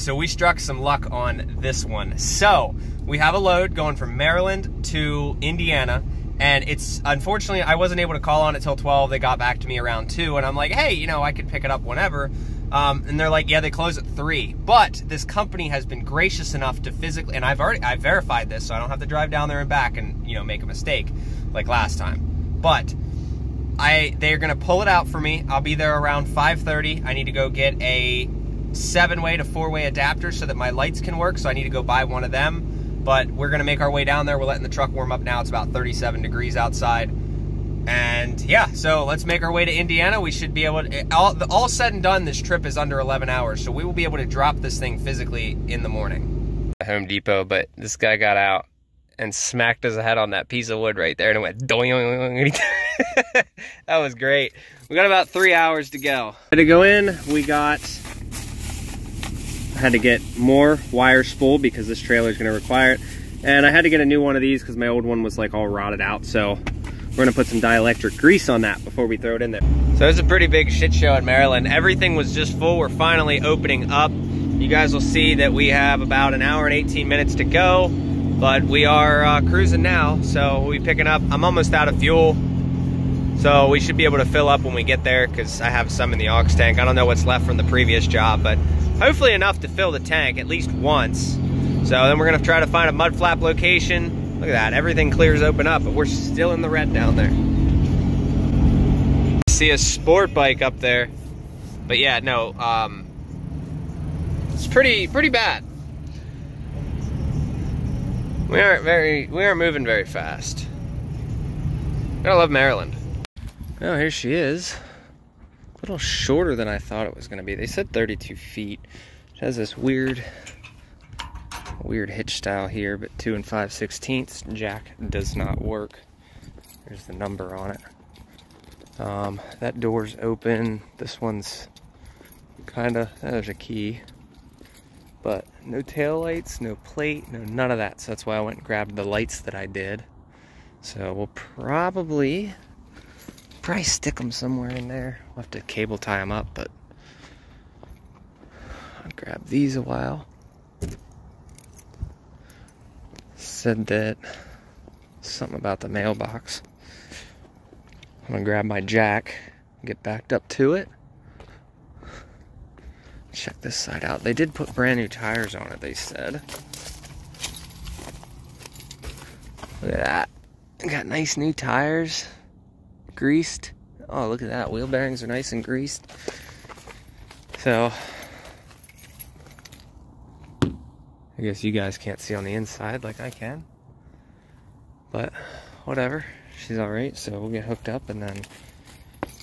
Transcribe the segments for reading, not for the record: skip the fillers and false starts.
so we struck some luck on this one. So we have a load going from Maryland to Indiana, and it's, unfortunately, I wasn't able to call on it till 12. They got back to me around 2, and I'm like, hey, you know, I could pick it up whenever. And they're like, yeah, they close at 3. But this company has been gracious enough to physically, and I've verified this, so I don't have to drive down there and back and, you know, make a mistake like last time. But they're gonna pull it out for me. I'll be there around 5:30. I need to go get a 7-way to 4-way adapter so that my lights can work, so I need to go buy one of them. But we're gonna make our way down there. We're letting the truck warm up now. It's about 37 degrees outside. And yeah, so let's make our way to Indiana. We should be able to, all said and done, this trip is under 11 hours, so we will be able to drop this thing physically in the morning. Home Depot, but this guy got out and smacked his head on that piece of wood right there, and it went doing. That was great. We got about 3 hours to go. To go in, I had to get more wire spool because this trailer is going to require it, and I had to get a new one of these because my old one was like all rotted out. So we're gonna put some dielectric grease on that before we throw it in there. So it's a pretty big shit show in Maryland. Everything was just full. We're finally opening up. You guys will see that we have about an hour and 18 minutes to go, but we are cruising now. So we'll be picking up. I'm almost out of fuel, so we should be able to fill up when we get there because I have some in the aux tank. I don't know what's left from the previous job, but hopefully enough to fill the tank at least once. So then we're gonna try to find a mud flap location. Look at that, everything clears open up, but we're still in the red down there. See a sport bike up there. But yeah, no, it's pretty bad. We aren't moving very fast. I love Maryland. Oh, here she is. A little shorter than I thought it was gonna be. They said 32 feet. It has this weird hitch style here, but 2 5/16 jack does not work. There's the number on it. That door's open. This one's there's a key, but no tail lights, no plate, no none of that. So that's why I went and grabbed the lights that I did. So we'll probably stick them somewhere in there. We'll have to cable tie them up, but I'll grab these a while. Said that something about the mailbox. I'm gonna grab my jack, get backed up to it. Check this side out. They did put brand new tires on it, they said. Look at that. Got nice new tires, greased. Oh, look at that. Wheel bearings are nice and greased. So I guess you guys can't see on the inside like I can, but whatever. She's all right, so we'll get hooked up and then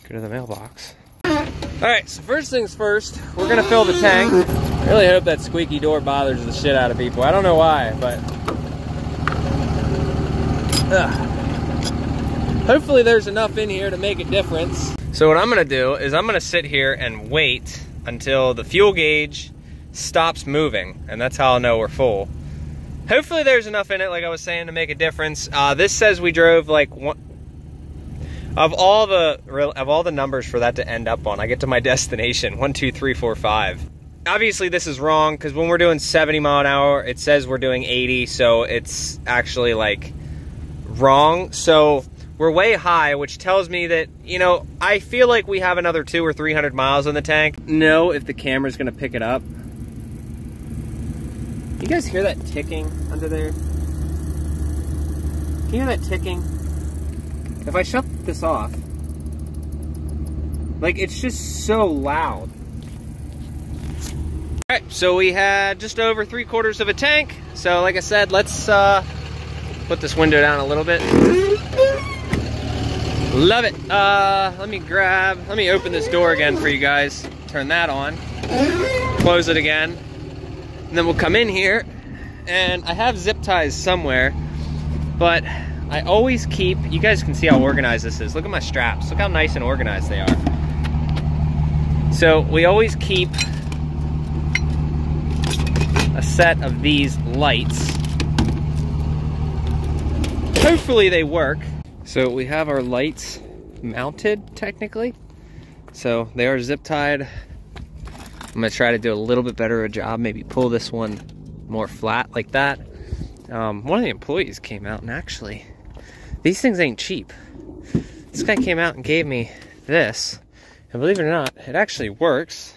go to the mailbox. All right, so first things first, we're gonna fill the tank. I really hope that squeaky door bothers the shit out of people. I don't know why, but hopefully there's enough in here to make a difference. So what I'm gonna do is I'm gonna sit here and wait until the fuel gauge stops moving, and that's how I'll know we're full. Hopefully there's enough in it, like I was saying, to make a difference. This says we drove like one of all the numbers for that to end up on. I get to my destination 1, 2, 3, 4, 5. Obviously this is wrong because when we're doing 70 mile an hour, it says we're doing 80, so it's actually like wrong. So we're way high, which tells me that, you know, I feel like we have another 200 or 300 miles in the tank. Know if the camera's gonna pick it up. You guys hear that ticking under there? Can you hear that ticking? If I shut this off, like, it's just so loud. All right, so we had just over 3/4 of a tank. So like I said, let's put this window down a little bit. Love it. Let me open this door again for you guys. Turn that on, close it again. And then we'll come in here, and I have zip ties somewhere, but I always keep, you guys can see how organized this is. Look at my straps. Look how nice and organized they are. So we always keep a set of these lights. Hopefully they work. So we have our lights mounted technically. So they are zip tied I'm gonna try to do a little bit better of a job, maybe pull this one more flat like that. One of the employees came out and actually, these things ain't cheap. This guy came out and gave me this, and believe it or not, it actually works.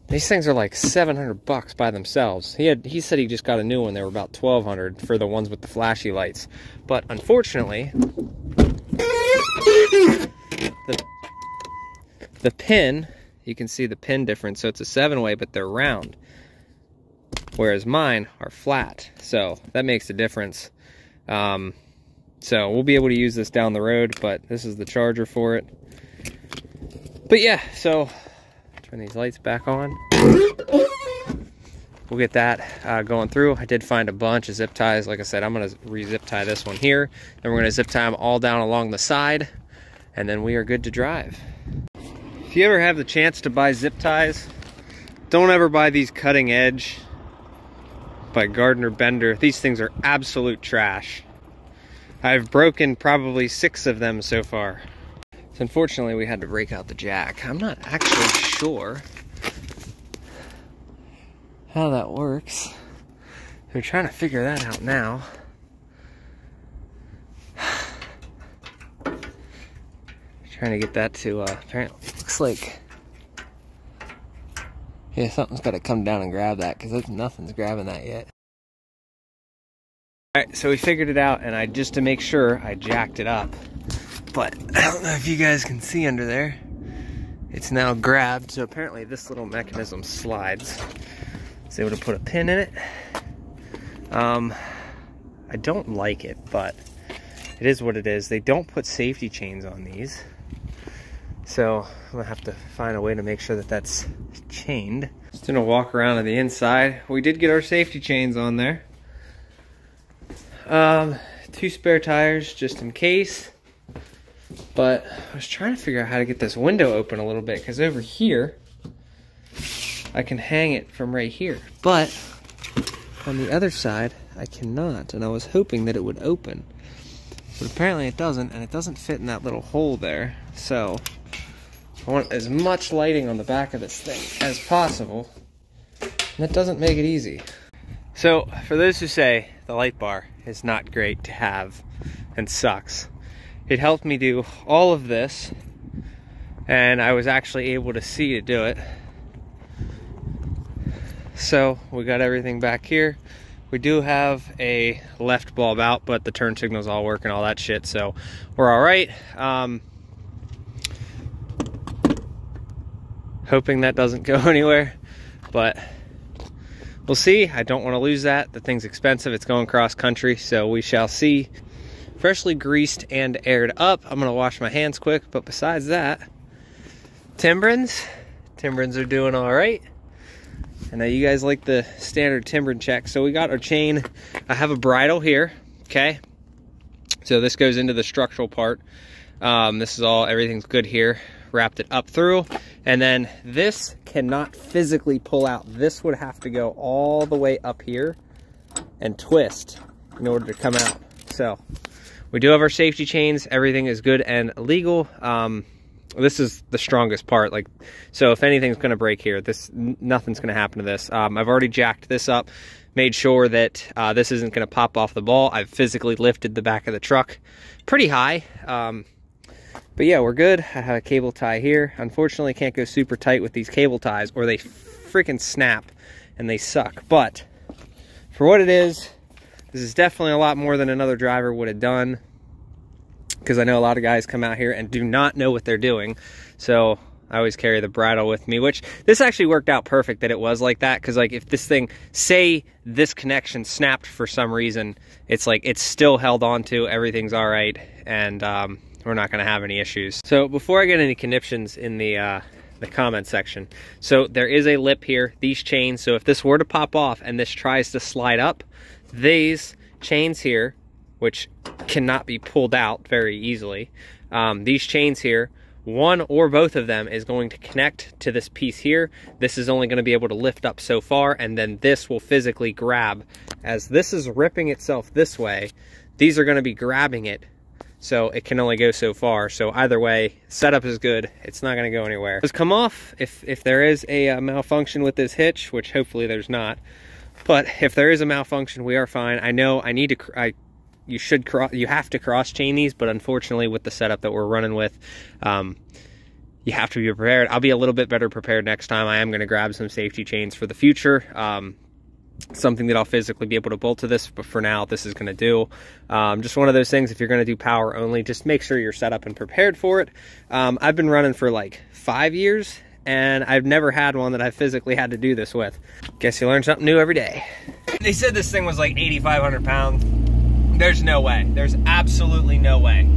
These things are like $700 by themselves. He said he just got a new one. They were about $1,200 for the ones with the flashy lights. But unfortunately, the pin, you can see the pin difference. So it's a 7-way, but they're round. Whereas mine are flat. So that makes a difference. So we'll be able to use this down the road, but this is the charger for it. But yeah, so turn these lights back on. We'll get that going through. I did find a bunch of zip ties. Like I said, I'm gonna re-zip tie this one here. Then we're gonna zip tie them all down along the side, and then we are good to drive. If you ever have the chance to buy zip ties, don't ever buy these Cutting Edge by Gardner Bender. These things are absolute trash. I've broken probably 6 of them so far. So unfortunately, we had to break out the jack. I'm not actually sure how that works. We're trying to figure that out now. Trying to get that to, apparently, looks like, yeah, something's got to come down and grab that, because nothing's grabbing that yet. Alright, so we figured it out, and just to make sure, I jacked it up. But I don't know if you guys can see under there. It's now grabbed, so apparently this little mechanism slides. I was able to put a pin in it. I don't like it, but it is what it is. They don't put safety chains on these. So I'm gonna have to find a way to make sure that that's chained. Just gonna walk around on the inside. We did get our safety chains on there. 2 spare tires just in case. But I was trying to figure out how to get this window open a little bit, because over here I can hang it from right here. But on the other side I cannot, and I was hoping that it would open. But apparently it doesn't, and it doesn't fit in that little hole there. So I want as much lighting on the back of this thing as possible, and that doesn't make it easy. So for those who say the light bar is not great to have and sucks, it helped me do all of this, and I was actually able to see to do it. So we got everything back here. We do have a left bulb out, but the turn signals all work and all that shit, so we're all right. Hoping that doesn't go anywhere, but we'll see. I don't want to lose that. The thing's expensive. It's going cross country, so we shall see. Freshly greased and aired up. I'm gonna wash my hands quick, but besides that, Timbrens are doing all right. I know you guys like the standard Timbren check. So we got our chain. I have a bridle here, okay? So this goes into the structural part. This is all, everything's good here. Wrapped it up through, and then this cannot physically pull out. This would have to go all the way up here and twist in order to come out. So we do have our safety chains. Everything is good and legal. This is the strongest part. Like, so if anything's going to break here, nothing's going to happen to this. I've already jacked this up, made sure that this isn't going to pop off the ball. I've physically lifted the back of the truck pretty high. But yeah, we're good. I have a cable tie here. Unfortunately, can't go super tight with these cable ties, or they freaking snap and they suck. But for what it is, this is definitely a lot more than another driver would have done, because I know a lot of guys come out here and do not know what they're doing. So I always carry the bridle with me, which this actually worked out perfect that it was like that, because like if this thing, say this connection snapped for some reason, it's like it's still held on to, everything's all right, and we're not going to have any issues. So before I get any conniptions in the comment section, so there is a lip here, these chains, so if this were to pop off and this tries to slide up, these chains here, which cannot be pulled out very easily, these chains here, one or both of them is going to connect to this piece here. This is only going to be able to lift up so far, and then this will physically grab. As this is ripping itself this way, these are going to be grabbing it so it can only go so far. So either way, setup is good. It's not going to go anywhere. Let's come off if there is a malfunction with this hitch, which hopefully there's not. But if there is a malfunction, we are fine. I know I need to. You have to cross chain these, but unfortunately, with the setup that we're running with, you have to be prepared. I'll be a little bit better prepared next time. I am going to grab some safety chains for the future. Something that I'll physically be able to bolt to this, but for now, this is going to do. Just one of those things, if you're going to do power only, just make sure you're set up and prepared for it. I've been running for like 5 years, and I've never had one that I physically had to do this with. Guess you learn something new every day. They said this thing was like 8,500 pounds. There's no way. There's absolutely no way.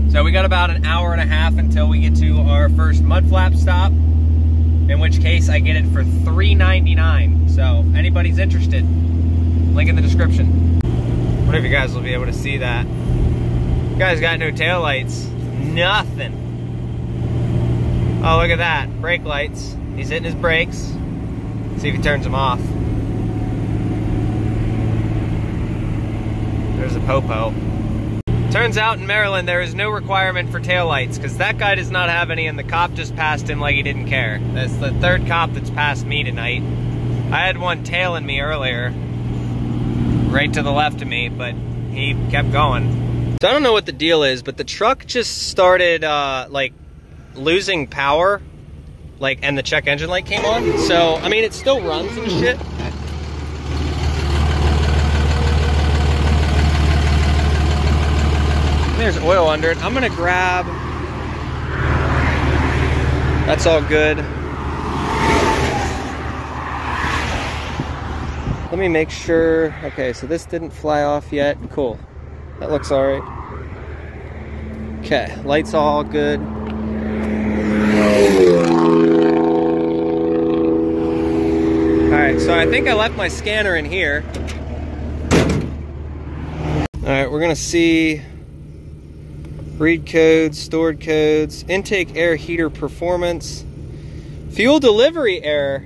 So we got about an hour and a half until we get to our first mud flap stop, in which case I get it for $3.99. So if anybody's interested, link in the description. I wonder if you guys will be able to see that. You guys got no tail lights. Nothing. Oh, look at that. Brake lights. He's hitting his brakes. See if he turns them off. There's a popo. Turns out in Maryland there is no requirement for taillights, because that guy does not have any and the cop just passed him like he didn't care. That's the third cop that's passed me tonight. I had one tailing me earlier, right to the left of me, but he kept going. So I don't know what the deal is, but the truck just started like losing power, like, and the check engine light came on. So, I mean, it still runs and shit. There's oil under it. I'm gonna grab, that's all good. Let me make sure. Okay, so this didn't fly off yet. Cool. That looks all right. Okay, lights all good. All right, so I think I left my scanner in here. All right, we're gonna see read codes, stored codes, intake air heater performance, fuel delivery error.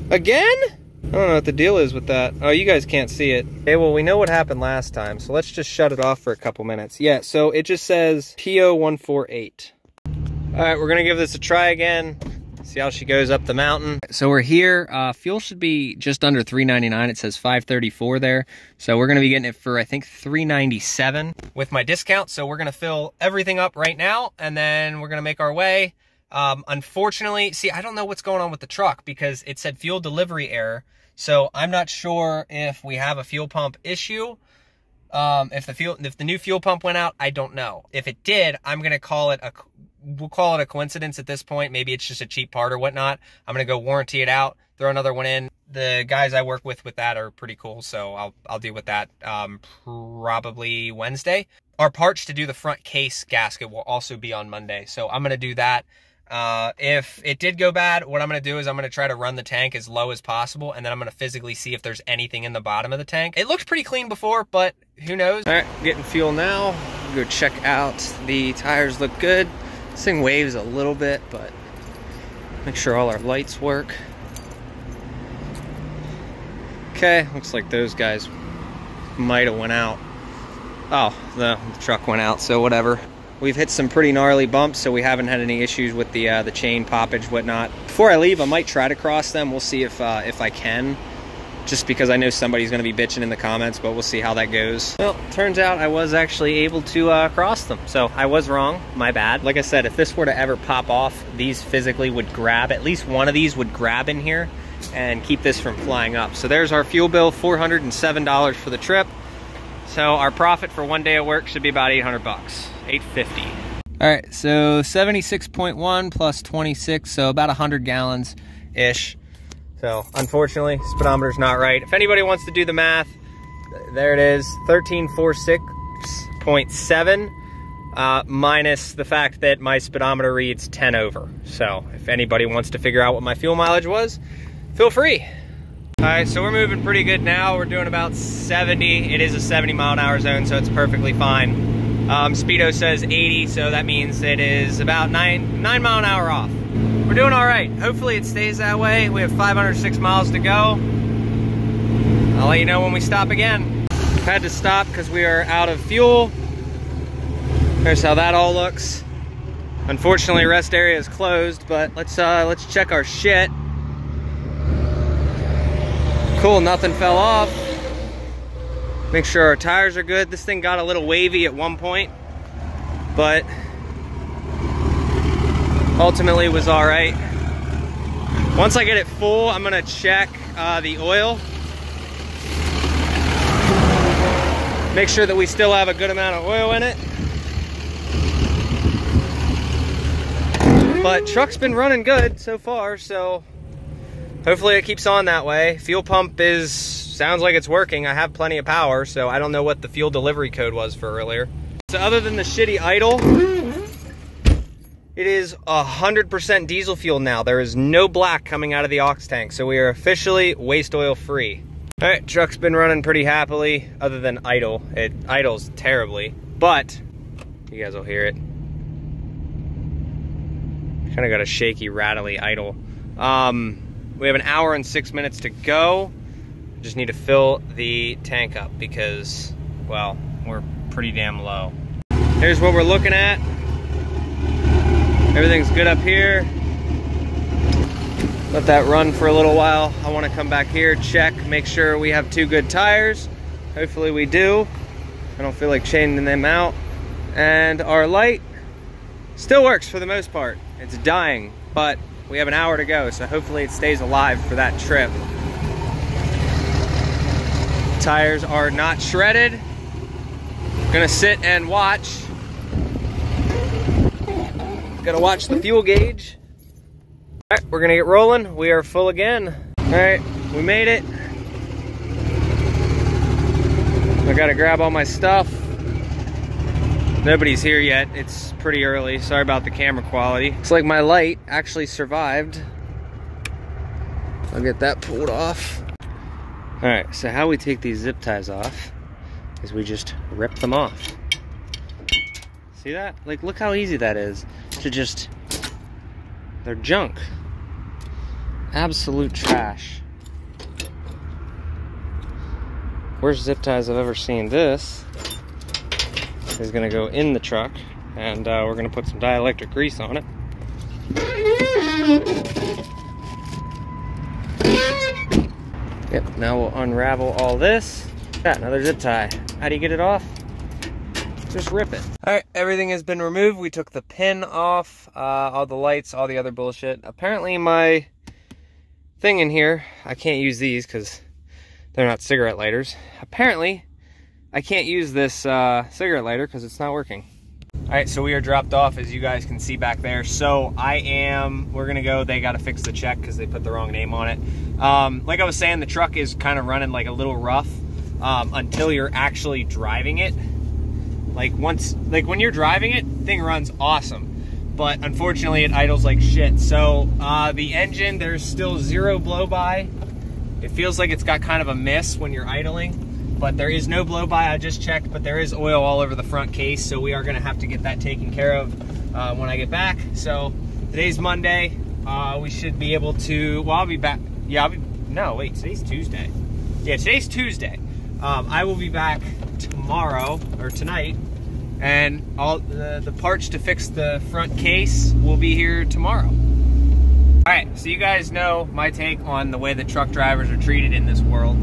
Again? I don't know what the deal is with that. Oh, you guys can't see it. Okay, well, we know what happened last time, so let's just shut it off for a couple minutes. Yeah, so it just says PO148. All right, we're gonna give this a try again. See how she goes up the mountain. So we're here. Fuel should be just under $3.99. It says $5.34 there. So we're gonna be getting it for, I think, $3.97 with my discount. So we're gonna fill everything up right now, and then we're gonna make our way. Unfortunately, see, I don't know what's going on with the truck because it said fuel delivery error. So I'm not sure if we have a fuel pump issue. If the new fuel pump went out, I don't know. If it did, we'll call it a coincidence at this point. Maybe it's just a cheap part or whatnot. I'm gonna go warranty it out, throw another one in. The guys I work with that are pretty cool, so I'll deal with that probably Wednesday. Our parts to do the front case gasket will also be on Monday, so I'm gonna do that. If it did go bad, what I'm gonna do is I'm gonna try to run the tank as low as possible, and then I'm gonna physically see if there's anything in the bottom of the tank. It looked pretty clean before, but who knows? All right, getting fuel now. Go check out the tires. Look good. This thing waves a little bit, but make sure all our lights work. Okay, looks like those guys might have went out. Oh, the truck went out, so whatever. We've hit some pretty gnarly bumps, so we haven't had any issues with the chain poppage, whatnot. Before I leave, I might try to cross them. We'll see if I can. Just because I know somebody's going to be bitching in the comments, but we'll see how that goes. Well, turns out I was actually able to cross them, so I was wrong. My bad. Like I said, if this were to ever pop off, these physically would grab, at least one of these would grab in here and keep this from flying up. So there's our fuel bill, $407 for the trip. So our profit for one day of work should be about 800 bucks, $850. All right, so 76.1 plus 26, so about 100 gallons-ish. So, unfortunately, speedometer's not right. If anybody wants to do the math, there it is, 1346.7, minus the fact that my speedometer reads 10 over. So, if anybody wants to figure out what my fuel mileage was, feel free. All right, so we're moving pretty good now. We're doing about 70. It is a 70-mile-an-hour zone, so it's perfectly fine. Speedo says 80, so that means it is about 9 mile-an-hour off. We're doing all right. Hopefully it stays that way. We have 506 miles to go. I'll let you know when we stop again. Had to stop because we are out of fuel. There's how that all looks. Unfortunately, rest area is closed, but let's check our shit. Cool, nothing fell off. Make sure our tires are good. This thing got a little wavy at one point, but ultimately was all right. Once I get it full, I'm gonna check the oil. Make sure that we still have a good amount of oil in it. But truck's been running good so far, so hopefully it keeps on that way. Fuel pump sounds like it's working. I have plenty of power, so I don't know what the fuel delivery code was for earlier. So other than the shitty idle, it is 100% diesel fuel now. There is no black coming out of the aux tank, so we are officially waste oil free. All right, truck's been running pretty happily, other than idle. It idles terribly, but you guys will hear it. Kind of got a shaky, rattly idle. We have an hour and 6 minutes to go. Just need to fill the tank up because, well, we're pretty damn low. Here's what we're looking at. Everything's good up here. Let that run for a little while. I want to come back here, check, make sure we have 2 good tires. Hopefully we do. I don't feel like changing them out. And our light still works for the most part. It's dying, but we have an hour to go, so hopefully it stays alive for that trip. Tires are not shredded. Gonna sit and watch. Gotta watch the fuel gauge. All right, we're gonna get rolling. We are full again. All right, we made it. I gotta grab all my stuff. Nobody's here yet. It's pretty early. Sorry about the camera quality. It's like my light actually survived. I'll get that pulled off. All right, so how we take these zip ties off is we just rip them off. See that? Like, look how easy that is to just, they're junk. Absolute trash. Worst zip ties I've ever seen. This is gonna go in the truck, and we're gonna put some dielectric grease on it. Yep, now we'll unravel all this. Got another zip tie. How do you get it off? Just rip it. All right, everything has been removed. We took the pin off, all the lights, all the other bullshit. Apparently my thing in here, I can't use these because they're not cigarette lighters. Apparently, I can't use this cigarette lighter because it's not working. All right, so we are dropped off, as you guys can see back there. So we're gonna go, they gotta fix the check because they put the wrong name on it. Like I was saying, the truck is kind of running like a little rough until you're actually driving it. Like when you're driving it, the thing runs awesome. But unfortunately it idles like shit. So the engine, there's still 0 blow-by. It feels like it's got kind of a miss when you're idling. But there is no blow-by, I just checked, but there is oil all over the front case, so we are gonna have to get that taken care of when I get back. So today's Monday, we should be able to, well, I'll be back, yeah, no, wait, today's Tuesday. Yeah, today's Tuesday. I will be back tomorrow, or tonight, and all the parts to fix the front case will be here tomorrow. All right, so you guys know my take on the way that truck drivers are treated in this world.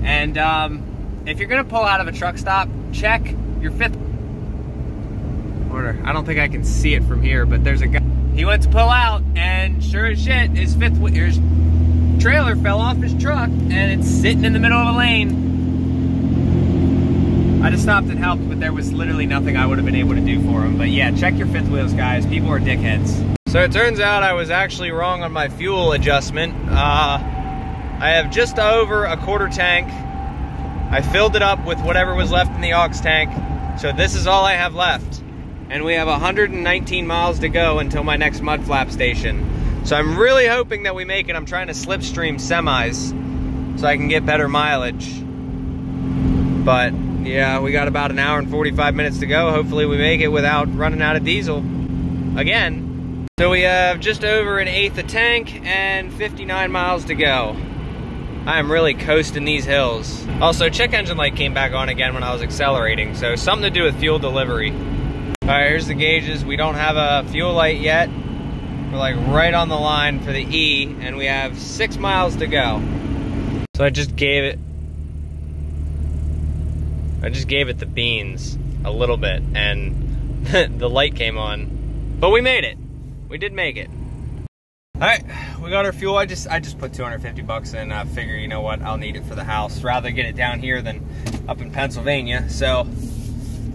And if you're gonna pull out of a truck stop, check your fifth order. I don't think I can see it from here, but there's a guy. He went to pull out, and sure as shit, his trailer fell off his truck, and it's sitting in the middle of a lane. I just stopped and helped, but there was literally nothing I would have been able to do for him. But yeah, check your fifth wheels, guys. People are dickheads. So it turns out I was actually wrong on my fuel adjustment. I have just over a quarter tank. I filled it up with whatever was left in the aux tank, so this is all I have left. And we have 119 miles to go until my next mud flap station. So I'm really hoping that we make it. I'm trying to slipstream semis so I can get better mileage. But yeah, we got about an hour and 45 minutes to go. Hopefully we make it without running out of diesel again. So we have just over an eighth of tank and 59 miles to go. I am really coasting these hills. Also, check engine light came back on again when I was accelerating, so something to do with fuel delivery. All right, here's the gauges. We don't have a fuel light yet. We're like right on the line for the E, and we have 6 miles to go. So I just gave it the beans a little bit, and the light came on. But we made it. We did make it. All right, we got our fuel. I just put 250 bucks in. I figure, you know what, I'll need it for the house. Rather get it down here than up in Pennsylvania. So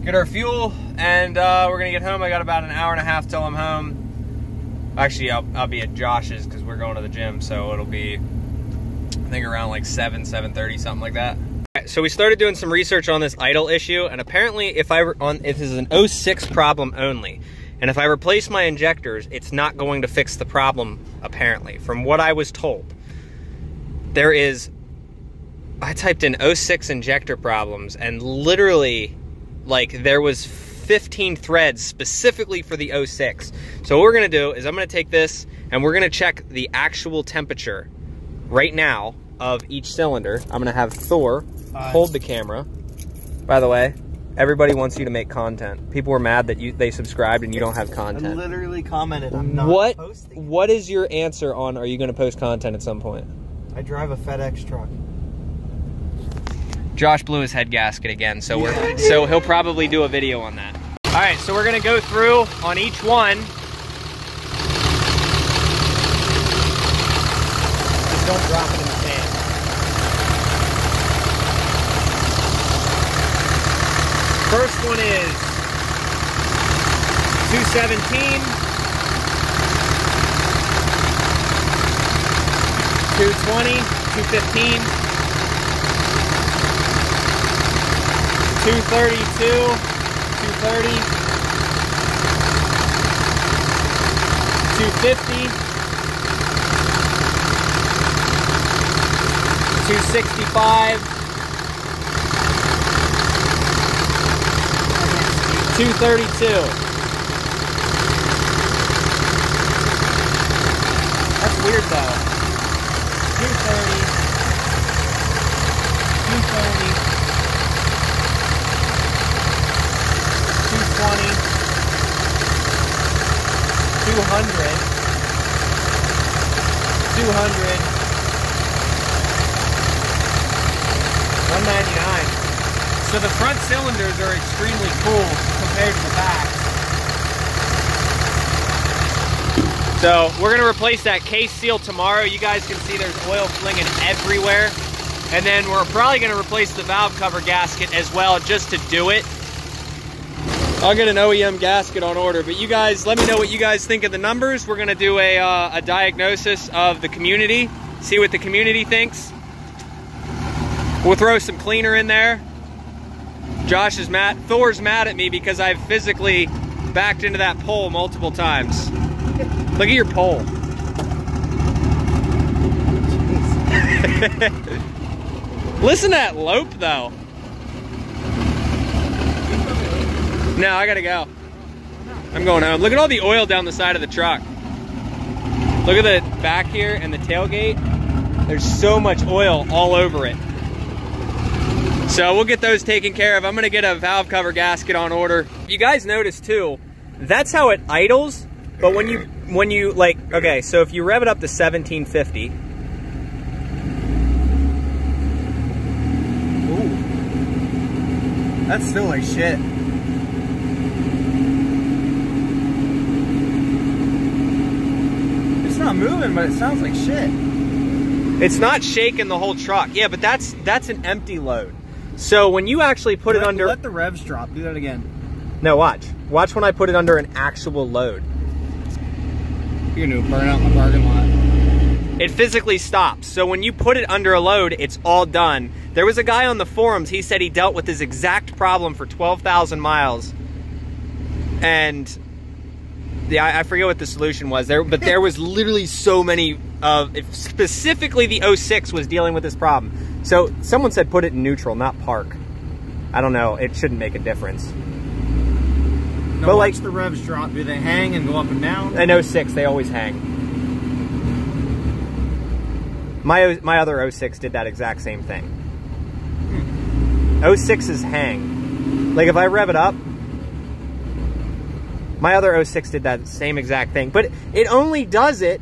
get our fuel, and we're gonna get home. I got about an hour and a half till I'm home. Actually, I'll be at Josh's because we're going to the gym, so it'll be, I think, around like 7:30, something like that. All right, so we started doing some research on this idle issue, and apparently if this is an 06 problem only, and if I replace my injectors, it's not going to fix the problem, apparently, from what I was told. There is, I typed in 06 injector problems, and literally, like, there was 15 threads specifically for the 06. So what we're gonna do is I'm gonna take this and we're gonna check the actual temperature right now of each cylinder. I'm gonna have Thor hold the camera. By the way, everybody wants you to make content. People were mad that they subscribed and you don't have content. I literally commented I'm not posting. What is your answer on, are you gonna post content at some point? I drive a FedEx truck. Josh blew his head gasket again, so so he'll probably do a video on that. All right, so we're gonna go through on each one. Just don't drop it in the sand. First one is 217, 220, 215, 232, 230, 250, 265, 232. That's weird though. 230, 230, 220, 200, 200, 199. So the front cylinders are extremely cool compared to the back. So we're gonna replace that case seal tomorrow. You guys can see there's oil flinging everywhere. And then we're probably gonna replace the valve cover gasket as well, just to do it. I'll get an OEM gasket on order, but you guys, let me know what you guys think of the numbers. We're gonna do a diagnosis of the community, see what the community thinks. We'll throw some cleaner in there. Josh is mad, Thor's mad at me because I've physically backed into that pole multiple times. Look at your pole. Listen to that lope though. No, I gotta go. I'm going home. Look at all the oil down the side of the truck. Look at the back here and the tailgate. There's so much oil all over it. So we'll get those taken care of. I'm gonna get a valve cover gasket on order. You guys notice too, that's how it idles, but when you like, okay, so if you rev it up to 1750. Ooh. That's still like shit. It's not moving, but it sounds like shit. It's not shaking the whole truck. Yeah, but that's an empty load. So when you actually put it under... Let the revs drop. Do that again. No, watch. Watch when I put it under an actual load. You're gonna burn out in the parking lot. It physically stops. So when you put it under a load, it's all done. There was a guy on the forums, he said he dealt with this exact problem for 12,000 miles. And yeah, I forget what the solution was there, but there was literally so many of, specifically the 06 was dealing with this problem. So someone said put it in neutral, not park. I don't know, it shouldn't make a difference. No, but like the revs drop, do they hang and go up and down? In 06, they always hang. My other 06 did that exact same thing. 06's hang. Like if I rev it up, My other 06 did that same exact thing, but it only does it,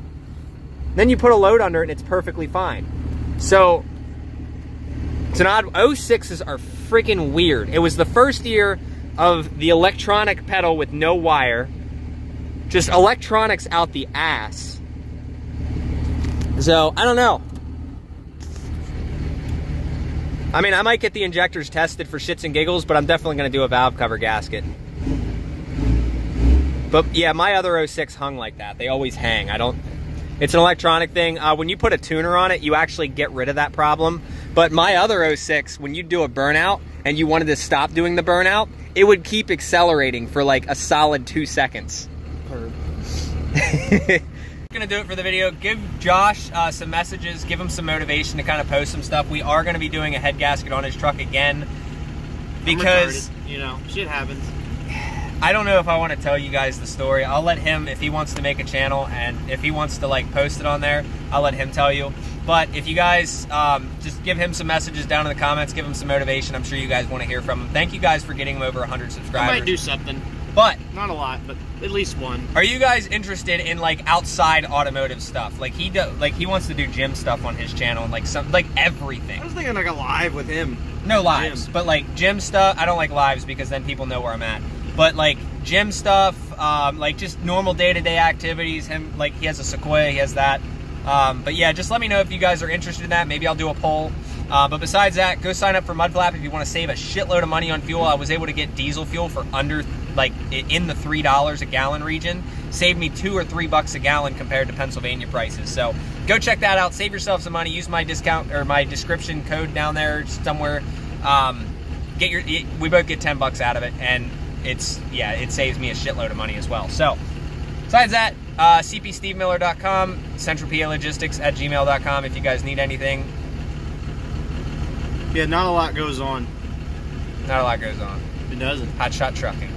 then you put a load under it and it's perfectly fine. So it's an odd, 06s are freaking weird. It was the first year of the electronic pedal with no wire, just electronics out the ass. So I don't know. I mean, I might get the injectors tested for shits and giggles, but I'm definitely going to do a valve cover gasket. But yeah, my other 06 hung like that. They always hang. It's an electronic thing. When you put a tuner on it, you actually get rid of that problem. But my other 06, when you do a burnout and you wanted to stop doing the burnout, it would keep accelerating for like a solid 2 seconds. Gonna do it for the video. Give Josh some messages, give him some motivation to kind of post some stuff. We are gonna be doing a head gasket on his truck again because, you know, shit happens. I don't know if I want to tell you guys the story. I'll let him, if he wants to make a channel and if he wants to like post it on there, I'll let him tell you. But if you guys just give him some messages down in the comments, give him some motivation. I'm sure you guys want to hear from him. Thank you guys for getting him over 100 subscribers. I might do something. But not a lot, but at least one. Are you guys interested in like outside automotive stuff? Like he wants to do gym stuff on his channel and like everything. I was thinking like a live with him. No lives, but like gym stuff. I don't like lives because then people know where I'm at. But like gym stuff, like just normal day-to-day activities. Him, like he has a Sequoia, he has that. But yeah, just let me know if you guys are interested in that. Maybe I'll do a poll. But besides that, go sign up for Mudflap if you want to save a shitload of money on fuel. I was able to get diesel fuel for under, like, in the $3 a gallon region. Saved me $2 or $3 a gallon compared to Pennsylvania prices. So go check that out. Save yourself some money. Use my discount or my description code down there somewhere. We both get 10 bucks out of it, and it saves me a shitload of money as well. So besides that, cpstevemiller.com, centralpalogistics@gmail.com if you guys need anything. Yeah, not a lot goes on. Not a lot goes on. It doesn't. Hot Shot Trucking.